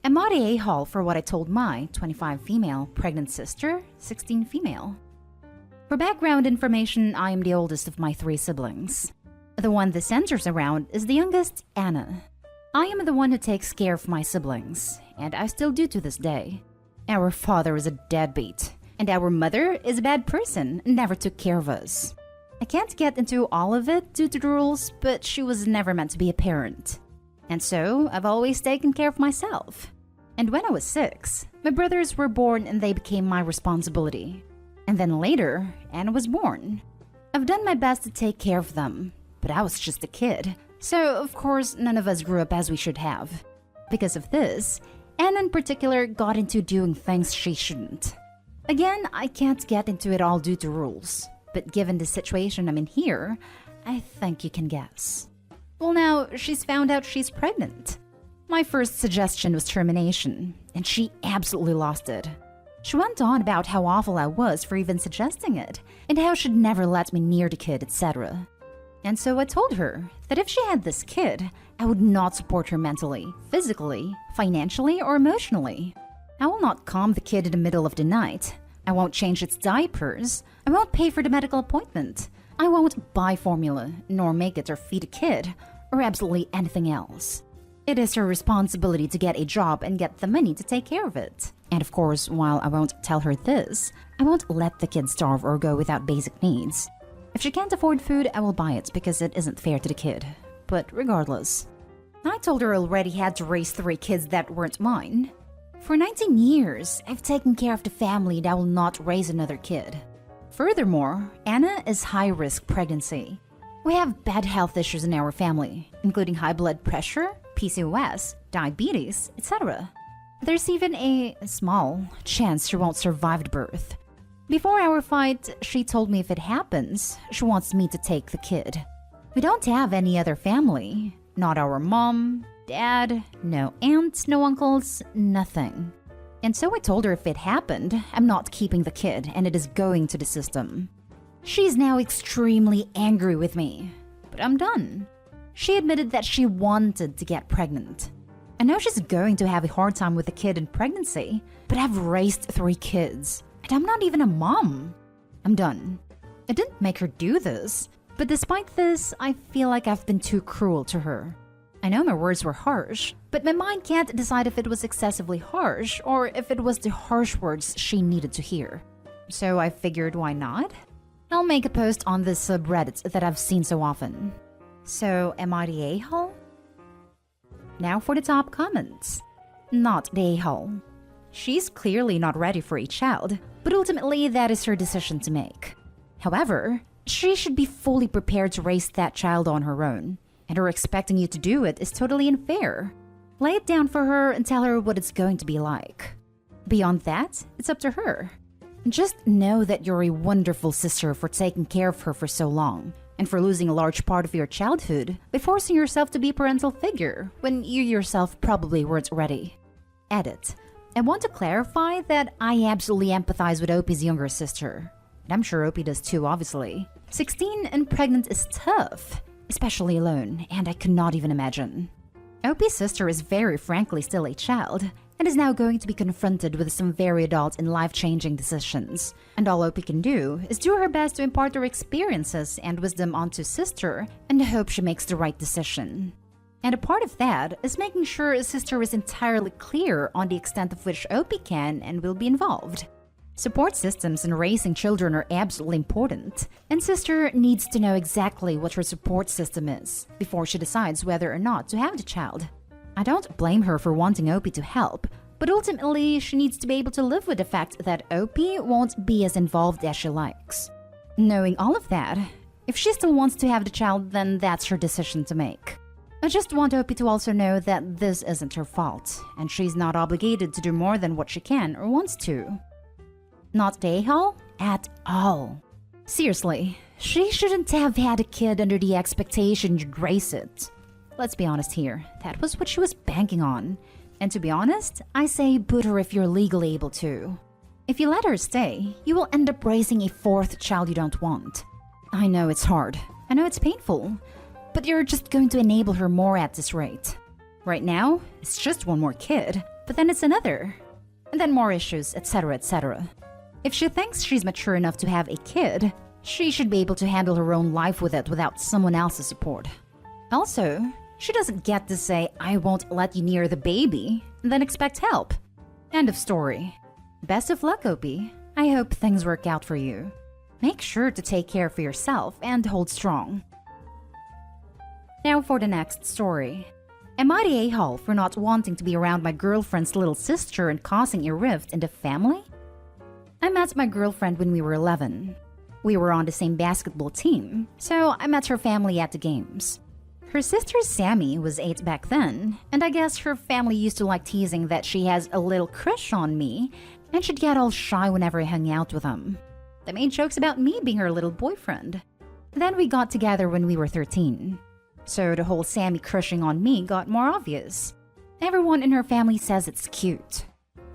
I'm not a a-hole for what I told my 25 female pregnant sister, 16 female. For background information, I am the oldest of my 3 siblings. The one this centers around is the youngest, Anna. I am the one who takes care of my siblings, and I still do to this day. Our father is a deadbeat, and our mother is a bad person and never took care of us. I can't get into all of it due to the rules, but she was never meant to be a parent. And so, I've always taken care of myself. And when I was 6, my brothers were born and they became my responsibility. And then later, Anna was born. I've done my best to take care of them, but I was just a kid. So, of course, none of us grew up as we should have. Because of this, Anna in particular got into doing things she shouldn't. Again, I can't get into it all due to rules, but given the situation I'm in here, I think you can guess. Well, now, she's found out she's pregnant. My first suggestion was termination, and she absolutely lost it. She went on about how awful I was for even suggesting it, and how she'd never let me near the kid, etc. And so I told her that if she had this kid, I would not support her mentally, physically, financially, or emotionally. I will not calm the kid in the middle of the night. I won't change its diapers. I won't pay for the medical appointment. I won't buy formula, nor make it or feed a kid, or absolutely anything else. It is her responsibility to get a job and get the money to take care of it. And of course, while I won't tell her this, I won't let the kid starve or go without basic needs. If she can't afford food, I will buy it because it isn't fair to the kid. But regardless, I told her I already had to raise 3 kids that weren't mine. For 19 years, I've taken care of the family and I will not raise another kid. Furthermore, Anna is high-risk pregnancy. We have bad health issues in our family, including high blood pressure, PCOS, diabetes, etc. There's even a small chance she won't survive the birth. Before our fight, she told me if it happens, she wants me to take the kid. We don't have any other family. Not our mom, dad, no aunts, no uncles, nothing. And so I told her if it happened, I'm not keeping the kid and it is going to the system. She's now extremely angry with me, but I'm done. She admitted that she wanted to get pregnant. I know she's going to have a hard time with the kid in pregnancy, but I've raised 3 kids, and I'm not even a mom. I'm done. I didn't make her do this, but despite this, I feel like I've been too cruel to her. I know my words were harsh, but my mind can't decide if it was excessively harsh or if it was the harsh words she needed to hear. So I figured, why not? I'll make a post on this subreddit that I've seen so often. So, am I the a-hole? Now for the top comments. Not the a-hole. She's clearly not ready for a child, but ultimately that is her decision to make. However, she should be fully prepared to raise that child on her own, and her expecting you to do it is totally unfair. Lay it down for her and tell her what it's going to be like. Beyond that, it's up to her. Just know that you're a wonderful sister for taking care of her for so long, and for losing a large part of your childhood by forcing yourself to be a parental figure when you yourself probably weren't ready. Edit. I want to clarify that I absolutely empathize with Opie's younger sister. And I'm sure Opie does too, obviously. 16 and pregnant is tough, especially alone, and I could not even imagine. Opie's sister is very frankly still a child, and is now going to be confronted with some very adult and life-changing decisions. And all Opie can do is do her best to impart her experiences and wisdom onto sister and hope she makes the right decision. And a part of that is making sure sister is entirely clear on the extent of which Opie can and will be involved. Support systems in raising children are absolutely important, and sister needs to know exactly what her support system is before she decides whether or not to have the child. I don't blame her for wanting Opie to help, but ultimately she needs to be able to live with the fact that Opie won't be as involved as she likes. Knowing all of that, if she still wants to have the child, then that's her decision to make. I just want Opie to also know that this isn't her fault, and she's not obligated to do more than what she can or wants to. Not the a-hole at all. Seriously, she shouldn't have had a kid under the expectation you'd raise it. Let's be honest here, that was what she was banking on. And to be honest, I say boot her if you're legally able to. If you let her stay, you will end up raising a 4th child you don't want. I know it's hard, I know it's painful, but you're just going to enable her more at this rate. Right now, it's just one more kid, but then it's another. And then more issues, etc., etc. If she thinks she's mature enough to have a kid, she should be able to handle her own life with it without someone else's support. Also, she doesn't get to say, "I won't let you near the baby," and then expect help. End of story. Best of luck, Opie. I hope things work out for you. Make sure to take care of yourself and hold strong. Now for the next story. Am I the a-hole for not wanting to be around my girlfriend's little sister and causing a rift in the family? I met my girlfriend when we were 11. We were on the same basketball team, so I met her family at the games. Her sister Sammy was 8 back then, and I guess her family used to like teasing that she has a little crush on me and she'd get all shy whenever I hung out with them. They made jokes about me being her little boyfriend. Then we got together when we were 13. So the whole Sammy crushing on me got more obvious. Everyone in her family says it's cute.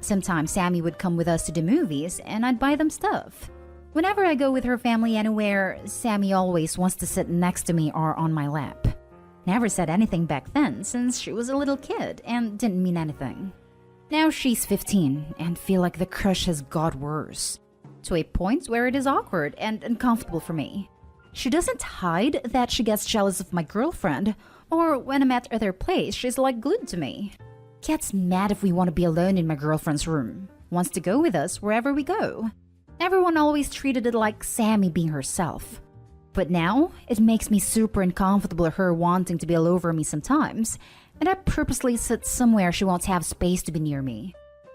Sometimes Sammy would come with us to the movies and I'd buy them stuff. Whenever I go with her family anywhere, Sammy always wants to sit next to me or on my lap. Never said anything back then since she was a little kid and didn't mean anything. Now she's 15 and feel like the crush has got worse. To a point where it is awkward and uncomfortable for me. She doesn't hide that she gets jealous of my girlfriend, or when I'm at other place, she's like glued to me. Gets mad if we want to be alone in my girlfriend's room. Wants to go with us wherever we go. Everyone always treated it like Sammy being herself. But now, it makes me super uncomfortable her wanting to be all over me sometimes, and I purposely sit somewhere she won't have space to be near me.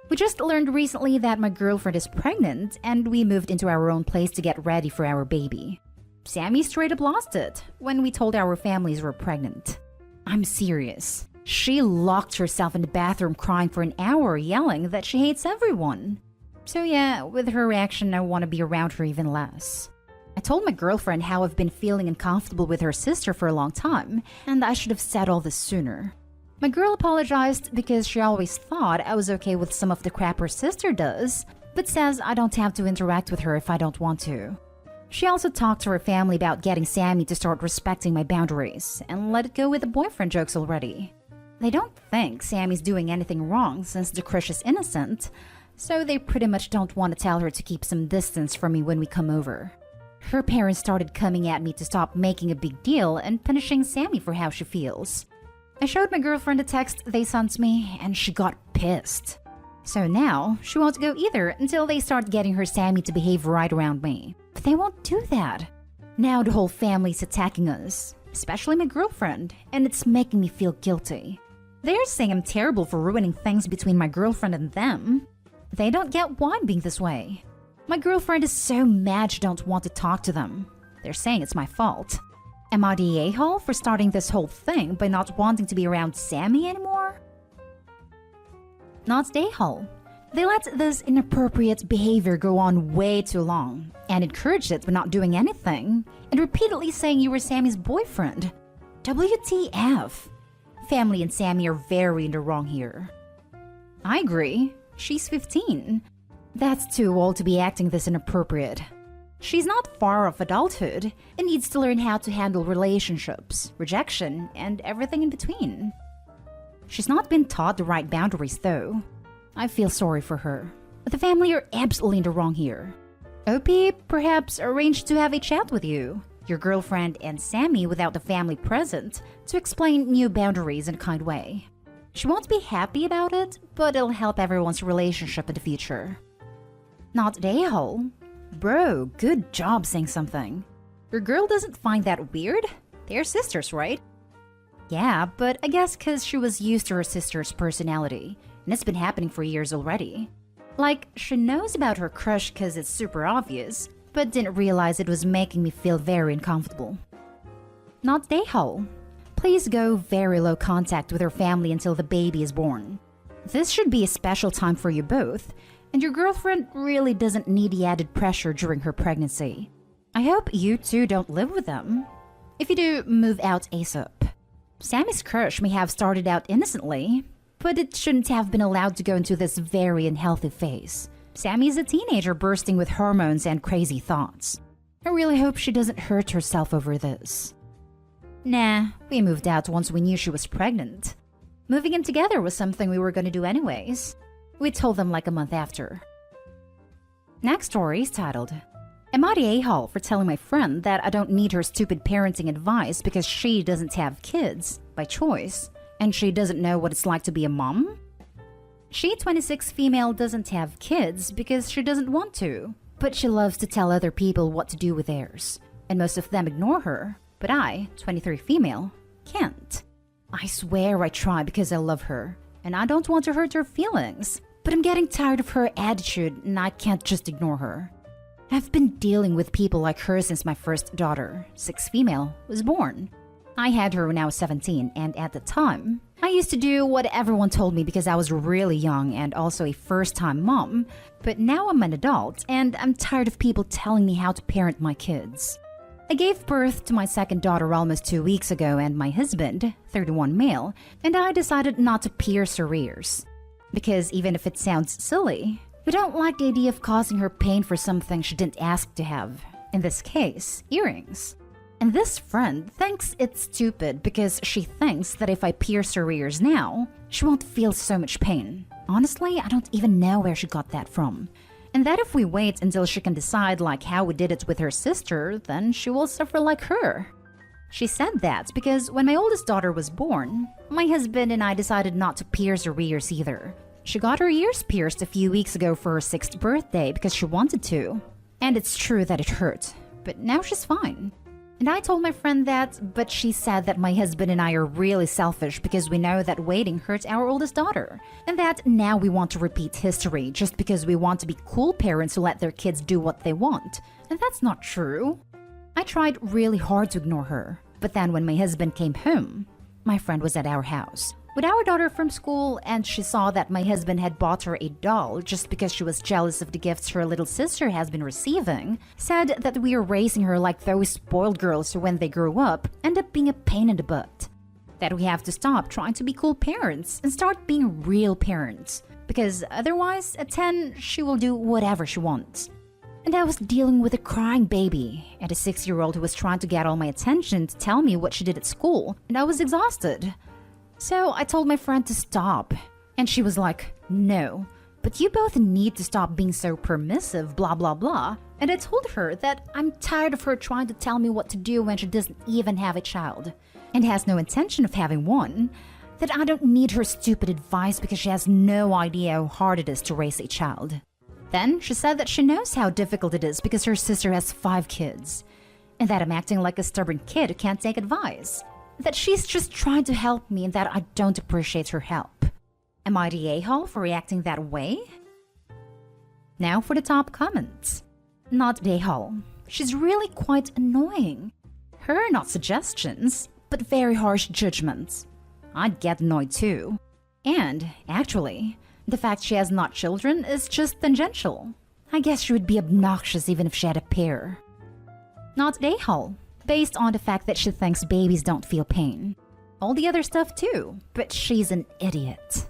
We just learned recently that my girlfriend is pregnant, and we moved into our own place to get ready for our baby. Sammy straight up lost it when we told our families we're pregnant. I'm serious. She locked herself in the bathroom crying for an hour, yelling that she hates everyone. So yeah, with her reaction, I want to be around her even less. I told my girlfriend how I've been feeling uncomfortable with her sister for a long time, and I should have said all this sooner. My girl apologized because she always thought I was okay with some of the crap her sister does, but says I don't have to interact with her if I don't want to. She also talked to her family about getting Sammy to start respecting my boundaries and let it go with the boyfriend jokes already. They don't think Sammy's doing anything wrong since the crush is innocent, so they pretty much don't want to tell her to keep some distance from me when we come over. Her parents started coming at me to stop making a big deal and punishing Sammy for how she feels. I showed my girlfriend a text they sent me and she got pissed. So now, she won't go either until they start getting her Sammy to behave right around me. But they won't do that. Now the whole family's attacking us, especially my girlfriend, and it's making me feel guilty. They're saying I'm terrible for ruining things between my girlfriend and them. They don't get why I'm being this way. My girlfriend is so mad she don't want to talk to them. They're saying it's my fault. Am I the a-hole for starting this whole thing by not wanting to be around Sammy anymore? Not the a-hole. They let this inappropriate behavior go on way too long and encouraged it by not doing anything and repeatedly saying you were Sammy's boyfriend. WTF? Family and Sammy are very in the wrong here. I agree. She's 15. That's too old to be acting this inappropriate. She's not far off adulthood and needs to learn how to handle relationships, rejection, and everything in between. She's not been taught the right boundaries though. I feel sorry for her. But the family are absolutely in the wrong here. Opie perhaps arranged to have a chat with you, your girlfriend and Sammy without the family present, to explain new boundaries in a kind way. She won't be happy about it, but it'll help everyone's relationship in the future. Not the a-hole. Bro, good job saying something. Your girl doesn't find that weird? They're sisters, right? Yeah, but I guess because she was used to her sister's personality, and it's been happening for years already. Like, she knows about her crush because it's super obvious, but didn't realize it was making me feel very uncomfortable. Not the a-hole. Please go very low contact with her family until the baby is born. This should be a special time for you both, and your girlfriend really doesn't need the added pressure during her pregnancy. I hope you two don't live with them. If you do, move out ASAP. Sammy's crush may have started out innocently, but it shouldn't have been allowed to go into this very unhealthy phase. Sammy is a teenager bursting with hormones and crazy thoughts. I really hope she doesn't hurt herself over this. Nah, we moved out once we knew she was pregnant. Moving in together was something we were going to do anyways. We told them like a month after. Next story is titled, Am I the a-hole for telling my friend that I don't need her stupid parenting advice because she doesn't have kids by choice and she doesn't know what it's like to be a mom? She, 26 female, doesn't have kids because she doesn't want to, but she loves to tell other people what to do with theirs, and most of them ignore her. But I, 23 female, can't. I swear I try because I love her, and I don't want to hurt her feelings, but I'm getting tired of her attitude and I can't just ignore her. I've been dealing with people like her since my first daughter, 6 female, was born. I had her when I was 17, and at the time, I used to do what everyone told me because I was really young and also a first-time mom, but now I'm an adult and I'm tired of people telling me how to parent my kids. I gave birth to my second daughter almost 2 weeks ago, and my husband, 31 male, and I decided not to pierce her ears. Because even if it sounds silly, we don't like the idea of causing her pain for something she didn't ask to have. In this case, earrings. And this friend thinks it's stupid because she thinks that if I pierce her ears now, she won't feel so much pain. Honestly, I don't even know where she got that from. And that if we wait until she can decide like how we did it with her sister, then she will suffer like her. She said that because when my oldest daughter was born, my husband and I decided not to pierce her ears either. She got her ears pierced a few weeks ago for her 6th birthday because she wanted to. And it's true that it hurt, but now she's fine. And I told my friend that, but she said that my husband and I are really selfish because we know that waiting hurts our oldest daughter, and that now we want to repeat history just because we want to be cool parents who let their kids do what they want. And that's not true. I tried really hard to ignore her, but then when my husband came home, my friend was at our house with our daughter from school, and she saw that my husband had bought her a doll just because she was jealous of the gifts her little sister has been receiving, said that we are raising her like those spoiled girls who when they grow up end up being a pain in the butt. That we have to stop trying to be cool parents and start being real parents, because otherwise at 10 she will do whatever she wants. And I was dealing with a crying baby and a 6-year-old who was trying to get all my attention to tell me what she did at school, and I was exhausted. So I told my friend to stop, and she was like, no, but you both need to stop being so permissive, blah blah blah. And I told her that I'm tired of her trying to tell me what to do when she doesn't even have a child, and has no intention of having one, that I don't need her stupid advice because she has no idea how hard it is to raise a child. Then she said that she knows how difficult it is because her sister has 5 kids, and that I'm acting like a stubborn kid who can't take advice. That she's just trying to help me and that I don't appreciate her help. Am I the a-hole for reacting that way? Now for the top comments. Not the a-hole. She's really quite annoying. Her not suggestions, but very harsh judgments. I'd get annoyed too. And, actually, the fact she has not children is just tangential. I guess she would be obnoxious even if she had a pair. Not the a-hole. Based on the fact that she thinks babies don't feel pain. All the other stuff too, but she's an idiot.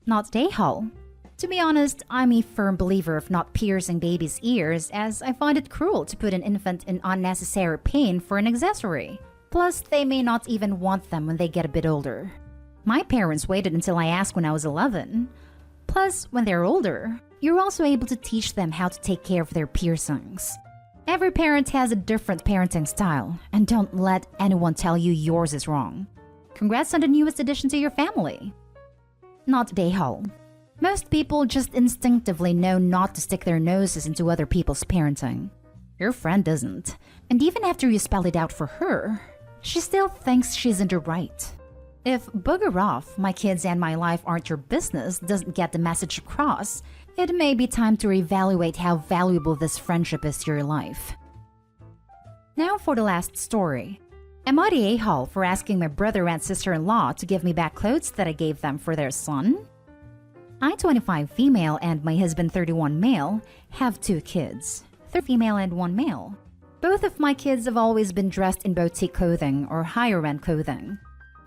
Not the a-hole. To be honest, I'm a firm believer of not piercing babies' ears, as I find it cruel to put an infant in unnecessary pain for an accessory. Plus, they may not even want them when they get a bit older. My parents waited until I asked when I was 11. Plus, when they're older, you're also able to teach them how to take care of their piercings. Every parent has a different parenting style, and don't let anyone tell you yours is wrong. Congrats on the newest addition to your family. Not the a-hole. Most people just instinctively know not to stick their noses into other people's parenting. Your friend doesn't, and even after you spell it out for her, she still thinks she's in the right. If "bugger off, my kids and my life aren't your business" doesn't get the message across, it may be time to reevaluate how valuable this friendship is to your life. Now for the last story. Am I the a-hole for asking my brother and sister-in-law to give me back clothes that I gave them for their son? I, 25 female, and my husband, 31 male, have 2 kids, 3 female and 1 male. Both of my kids have always been dressed in boutique clothing or higher-end clothing.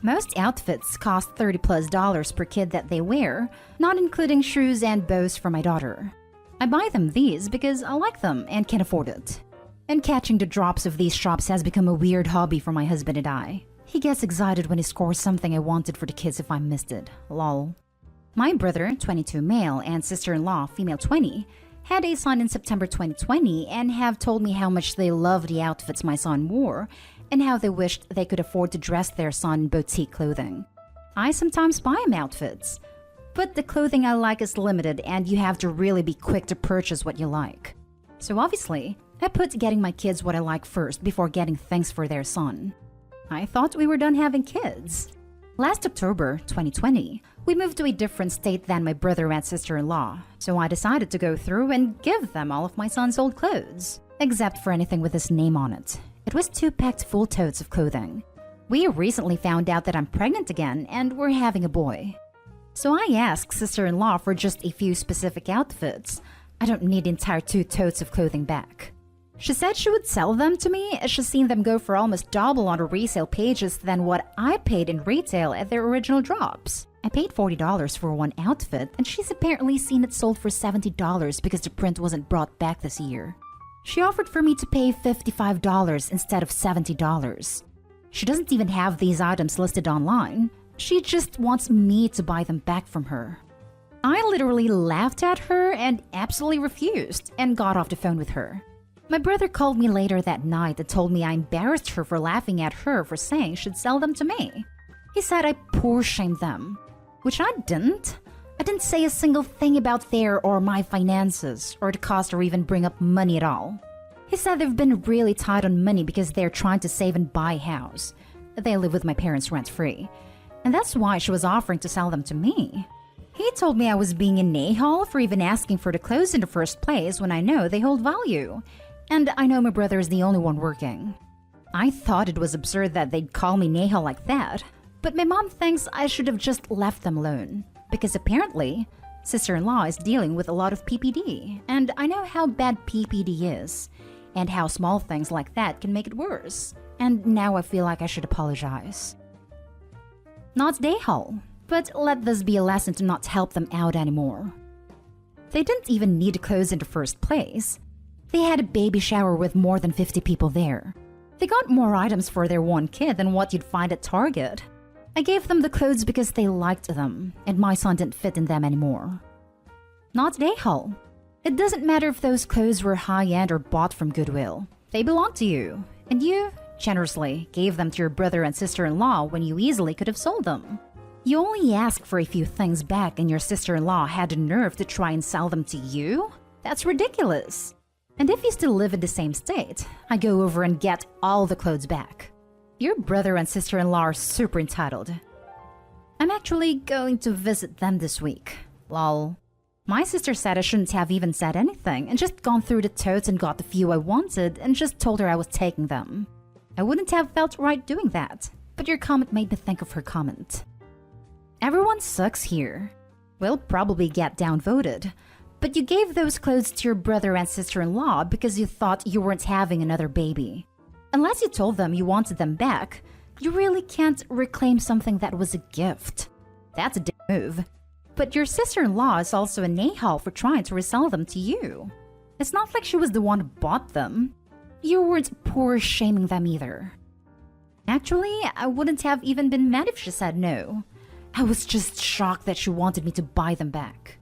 Most outfits cost $30+ per kid that they wear, not including shoes and bows for my daughter. I buy them these because I like them and can afford it. And catching the drops of these shops has become a weird hobby for my husband and I. He gets excited when he scores something I wanted for the kids if I missed it. Lol. My brother, 22 male, and sister-in-law, female 20, had a son in September 2020 and have told me how much they love the outfits my son wore and how they wished they could afford to dress their son in boutique clothing. I sometimes buy him outfits, but the clothing I like is limited and you have to really be quick to purchase what you like. So obviously, I put getting my kids what I like first before getting things for their son. I thought we were done having kids. Last October, 2020, we moved to a different state than my brother and sister-in-law, so I decided to go through and give them all of my son's old clothes, except for anything with his name on it. It was 2 packed full totes of clothing. We recently found out that I'm pregnant again and we're having a boy. So I asked sister-in-law for just a few specific outfits. I don't need the entire 2 totes of clothing back. She said she would sell them to me as she's seen them go for almost double on her resale pages than what I paid in retail at their original drops. I paid $40 for one outfit and she's apparently seen it sold for $70 because the print wasn't brought back this year. She offered for me to pay $55 instead of $70. She doesn't even have these items listed online. She just wants me to buy them back from her. I literally laughed at her and absolutely refused and got off the phone with her. My brother called me later that night and told me I embarrassed her for laughing at her for saying she'd sell them to me. He said I poor shamed them, which I didn't. I didn't say a single thing about their or my finances or the cost or even bring up money at all. He said they've been really tight on money because they're trying to save and buy a house. They live with my parents rent-free, and that's why she was offering to sell them to me. He told me I was being an a-hole for even asking for the clothes in the first place when I know they hold value. And I know my brother is the only one working. I thought it was absurd that they'd call me Nahal like that, but my mom thinks I should have just left them alone. Because apparently, sister-in-law is dealing with a lot of PPD, and I know how bad PPD is, and how small things like that can make it worse. And now I feel like I should apologize. Not Nahal, but let this be a lesson to not help them out anymore. They didn't even need clothes in the first place. They had a baby shower with more than 50 people there. They got more items for their one kid than what you'd find at Target. I gave them the clothes because they liked them, and my son didn't fit in them anymore. Not Nahal. It doesn't matter if those clothes were high-end or bought from Goodwill. They belong to you, and you generously gave them to your brother and sister-in-law when you easily could have sold them. You only asked for a few things back and your sister-in-law had the nerve to try and sell them to you? That's ridiculous. And if you still live in the same state, I go over and get all the clothes back. Your brother and sister-in-law are super entitled. I'm actually going to visit them this week. Lol. My sister said I shouldn't have even said anything and just gone through the totes and got the few I wanted and just told her I was taking them. I wouldn't have felt right doing that, but your comment made me think of her comment. Everyone sucks here. We'll probably get downvoted. But you gave those clothes to your brother and sister-in-law because you thought you weren't having another baby. Unless you told them you wanted them back, you really can't reclaim something that was a gift. That's a dick move. But your sister-in-law is also a Nahal for trying to resell them to you. It's not like she was the one who bought them. You weren't poor shaming them either. Actually, I wouldn't have even been mad if she said no. I was just shocked that she wanted me to buy them back.